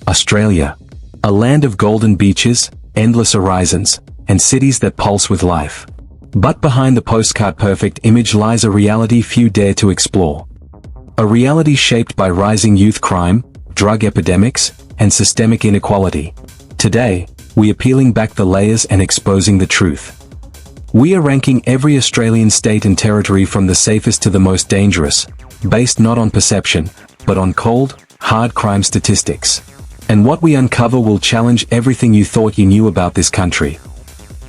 Australia. A land of golden beaches, endless horizons, and cities that pulse with life. But behind the postcard-perfect image lies a reality few dare to explore. A reality shaped by rising youth crime, drug epidemics, and systemic inequality. Today, we are peeling back the layers and exposing the truth. We are ranking every Australian state and territory from the safest to the most dangerous, based not on perception, but on cold, hard crime statistics. And what we uncover will challenge everything you thought you knew about this country.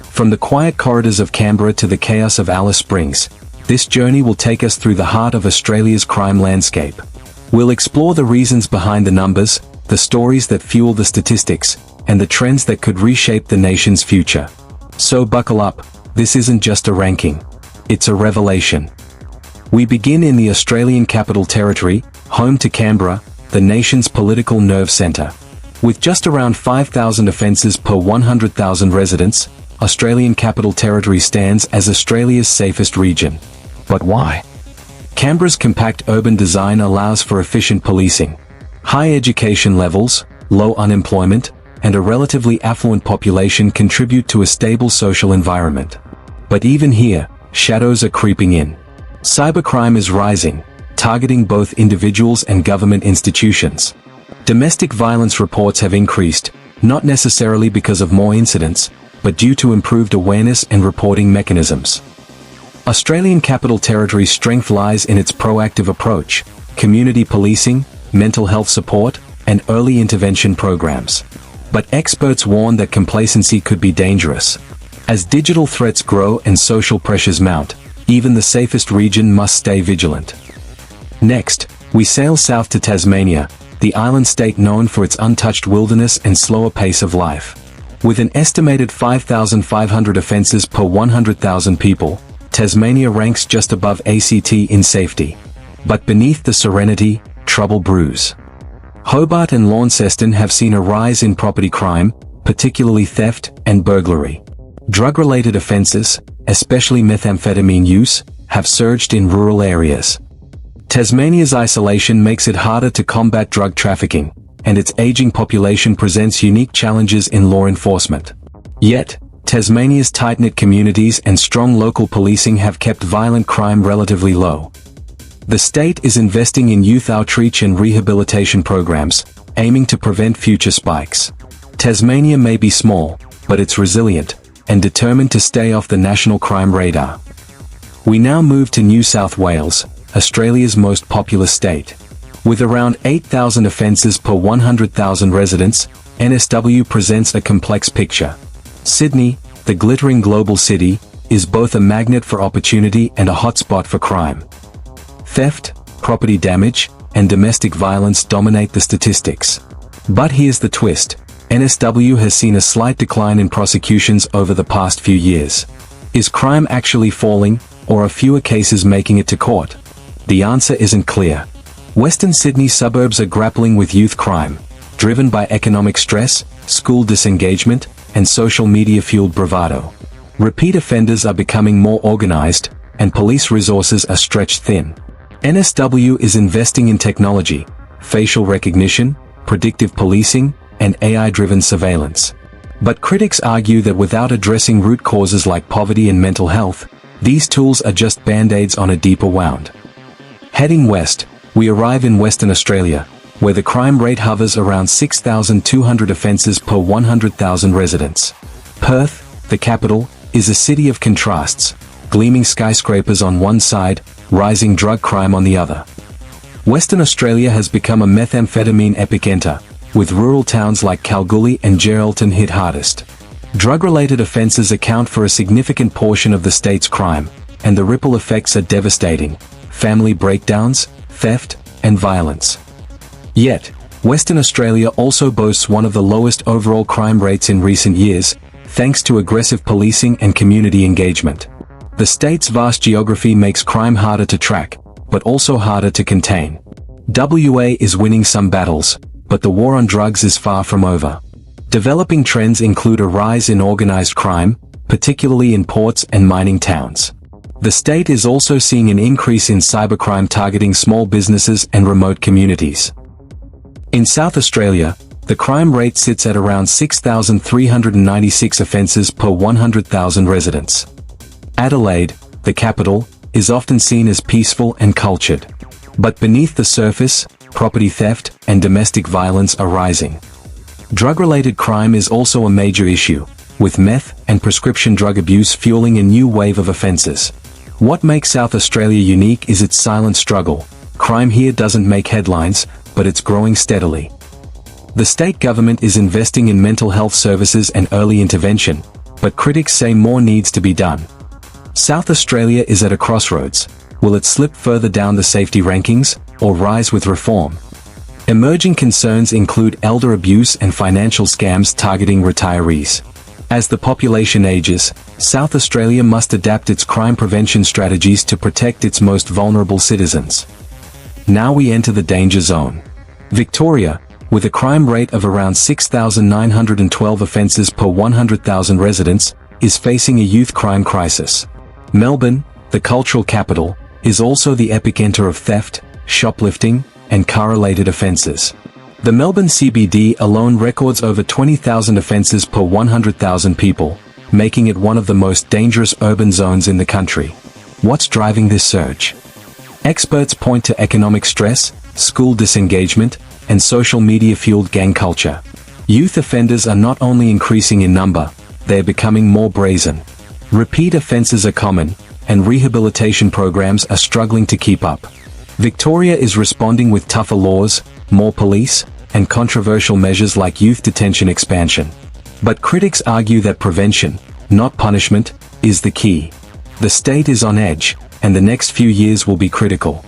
From the quiet corridors of Canberra to the chaos of Alice Springs, this journey will take us through the heart of Australia's crime landscape. We'll explore the reasons behind the numbers, the stories that fuel the statistics, and the trends that could reshape the nation's future. So buckle up, this isn't just a ranking. It's a revelation. We begin in the Australian Capital Territory, home to Canberra, the nation's political nerve centre. With just around 5,000 offences per 100,000 residents, Australian Capital Territory stands as Australia's safest region. But why? Canberra's compact urban design allows for efficient policing. High education levels, low unemployment, and a relatively affluent population contribute to a stable social environment. But even here, shadows are creeping in. Cybercrime is rising, targeting both individuals and government institutions. Domestic violence reports have increased, not necessarily because of more incidents, but due to improved awareness and reporting mechanisms. Australian Capital Territory's strength lies in its proactive approach, community policing, mental health support, and early intervention programs. But experts warn that complacency could be dangerous. As digital threats grow and social pressures mount, even the safest region must stay vigilant. Next, we sail south to Tasmania, the island state known for its untouched wilderness and slower pace of life. With an estimated 5,500 offences per 100,000 people, Tasmania ranks just above ACT in safety. But beneath the serenity, trouble brews. Hobart and Launceston have seen a rise in property crime, particularly theft and burglary. Drug-related offences, especially methamphetamine use, have surged in rural areas. Tasmania's isolation makes it harder to combat drug trafficking, and its aging population presents unique challenges in law enforcement. Yet, Tasmania's tight-knit communities and strong local policing have kept violent crime relatively low. The state is investing in youth outreach and rehabilitation programs, aiming to prevent future spikes. Tasmania may be small, but it's resilient, and determined to stay off the national crime radar. We now move to New South Wales, Australia's most populous state. With around 8,000 offences per 100,000 residents, NSW presents a complex picture. Sydney, the glittering global city, is both a magnet for opportunity and a hotspot for crime. Theft, property damage, and domestic violence dominate the statistics. But here's the twist. NSW has seen a slight decline in prosecutions over the past few years. Is crime actually falling, or are fewer cases making it to court? The answer isn't clear. Western Sydney suburbs are grappling with youth crime, driven by economic stress, school disengagement, and social media-fueled bravado. Repeat offenders are becoming more organized, and police resources are stretched thin. NSW is investing in technology, facial recognition, predictive policing, and AI-driven surveillance. But critics argue that without addressing root causes like poverty and mental health, these tools are just band-aids on a deeper wound. Heading west, we arrive in Western Australia, where the crime rate hovers around 6,200 offences per 100,000 residents. Perth, the capital, is a city of contrasts, gleaming skyscrapers on one side, rising drug crime on the other. Western Australia has become a methamphetamine epicenter, with rural towns like Kalgoorlie and Geraldton hit hardest. Drug-related offences account for a significant portion of the state's crime, and the ripple effects are devastating: family breakdowns, theft, and violence. Yet, Western Australia also boasts one of the lowest overall crime rates in recent years, thanks to aggressive policing and community engagement. The state's vast geography makes crime harder to track, but also harder to contain. WA is winning some battles, but the war on drugs is far from over. Developing trends include a rise in organized crime, particularly in ports and mining towns. The state is also seeing an increase in cybercrime targeting small businesses and remote communities. In South Australia, The crime rate sits at around 6,396 offences per 100,000 residents. Adelaide, the capital, is often seen as peaceful and cultured. But beneath the surface, property theft and domestic violence are rising. Drug-related crime is also a major issue, with meth and prescription drug abuse fueling a new wave of offences. What makes South Australia unique is its silent struggle. Crime here doesn't make headlines, but it's growing steadily. The state government is investing in mental health services and early intervention, but critics say more needs to be done. South Australia is at a crossroads. Will it slip further down the safety rankings, or rise with reform? Emerging concerns include elder abuse and financial scams targeting retirees. As the population ages, South Australia must adapt its crime prevention strategies to protect its most vulnerable citizens. Now we enter the danger zone. Victoria, with a crime rate of around 6,912 offences per 100,000 residents, is facing a youth crime crisis. Melbourne, the cultural capital, is also the epicenter of theft, shoplifting, and car-related offences. The Melbourne CBD alone records over 20,000 offences per 100,000 people, making it one of the most dangerous urban zones in the country. What's driving this surge? Experts point to economic stress, school disengagement, and social media-fueled gang culture. Youth offenders are not only increasing in number, they are becoming more brazen. Repeat offences are common, and rehabilitation programs are struggling to keep up. Victoria is responding with tougher laws, more police, and controversial measures like youth detention expansion. But critics argue that prevention, not punishment, is the key. The state is on edge, and the next few years will be critical.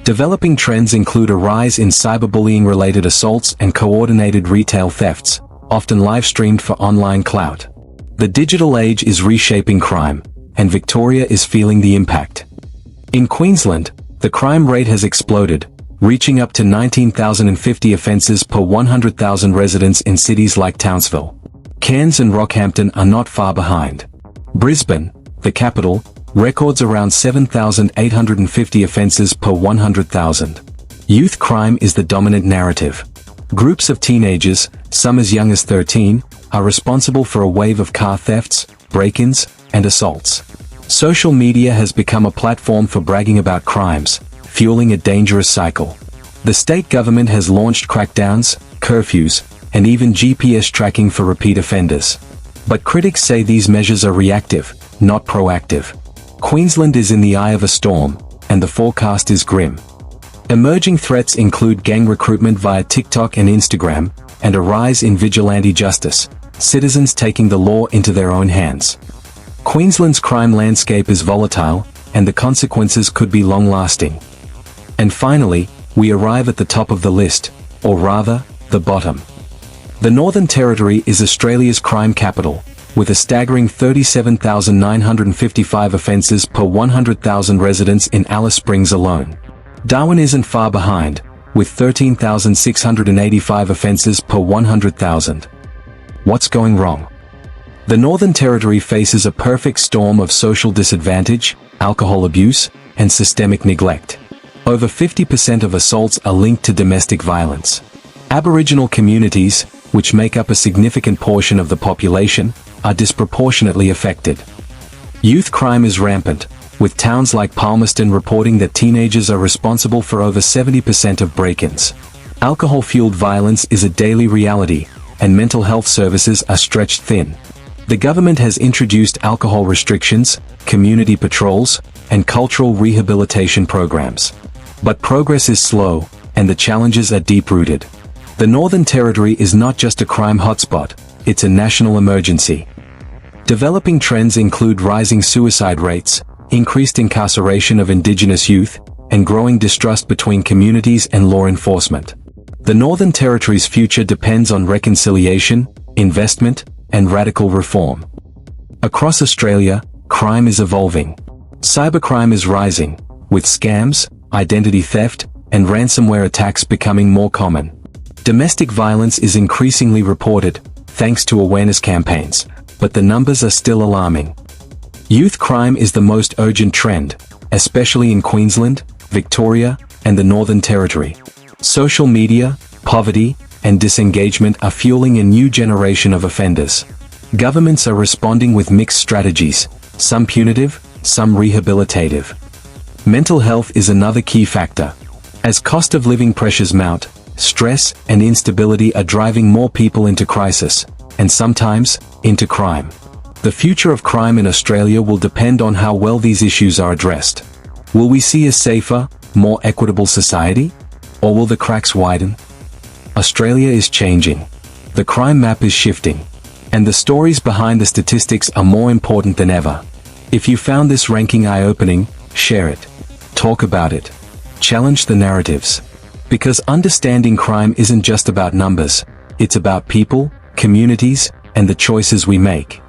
Developing trends include a rise in cyberbullying-related assaults and coordinated retail thefts, often live-streamed for online clout. The digital age is reshaping crime, and Victoria is feeling the impact. In Queensland, the crime rate has exploded, reaching up to 19,050 offences per 100,000 residents in cities like Townsville. Cairns and Rockhampton are not far behind. Brisbane, the capital, records around 7,850 offences per 100,000. Youth crime is the dominant narrative. Groups of teenagers, some as young as 13, are responsible for a wave of car thefts, break-ins, and assaults. Social media has become a platform for bragging about crimes, fueling a dangerous cycle. The state government has launched crackdowns, curfews, and even GPS tracking for repeat offenders. But critics say these measures are reactive, not proactive. Queensland is in the eye of a storm, and the forecast is grim. Emerging threats include gang recruitment via TikTok and Instagram, and a rise in vigilante justice, citizens taking the law into their own hands. Queensland's crime landscape is volatile, and the consequences could be long-lasting. And finally, we arrive at the top of the list, or rather, the bottom. The Northern Territory is Australia's crime capital, with a staggering 37,955 offences per 100,000 residents in Alice Springs alone. Darwin isn't far behind, with 13,685 offences per 100,000. What's going wrong? The Northern Territory faces a perfect storm of social disadvantage, alcohol abuse, and systemic neglect. Over 50% of assaults are linked to domestic violence. Aboriginal communities, which make up a significant portion of the population, are disproportionately affected. Youth crime is rampant, with towns like Palmerston reporting that teenagers are responsible for over 70% of break-ins. Alcohol-fueled violence is a daily reality, and mental health services are stretched thin. The government has introduced alcohol restrictions, community patrols, and cultural rehabilitation programs. But progress is slow, and the challenges are deep-rooted. The Northern Territory is not just a crime hotspot, it's a national emergency. Developing trends include rising suicide rates, increased incarceration of Indigenous youth, and growing distrust between communities and law enforcement. The Northern Territory's future depends on reconciliation, investment, and radical reform. Across Australia, crime is evolving. Cybercrime is rising, with scams, identity theft, and ransomware attacks becoming more common. Domestic violence is increasingly reported, thanks to awareness campaigns, but the numbers are still alarming. Youth crime is the most urgent trend, especially in Queensland, Victoria, and the Northern Territory. Social media, poverty, and disengagement are fueling a new generation of offenders. Governments are responding with mixed strategies, some punitive, some rehabilitative. Mental health is another key factor. As cost of living pressures mount, stress and instability are driving more people into crisis, and sometimes, into crime. The future of crime in Australia will depend on how well these issues are addressed. Will we see a safer, more equitable society? Or will the cracks widen? Australia is changing. The crime map is shifting. And the stories behind the statistics are more important than ever. If you found this ranking eye-opening, share it. Talk about it. Challenge the narratives. Because understanding crime isn't just about numbers, it's about people, communities, and the choices we make.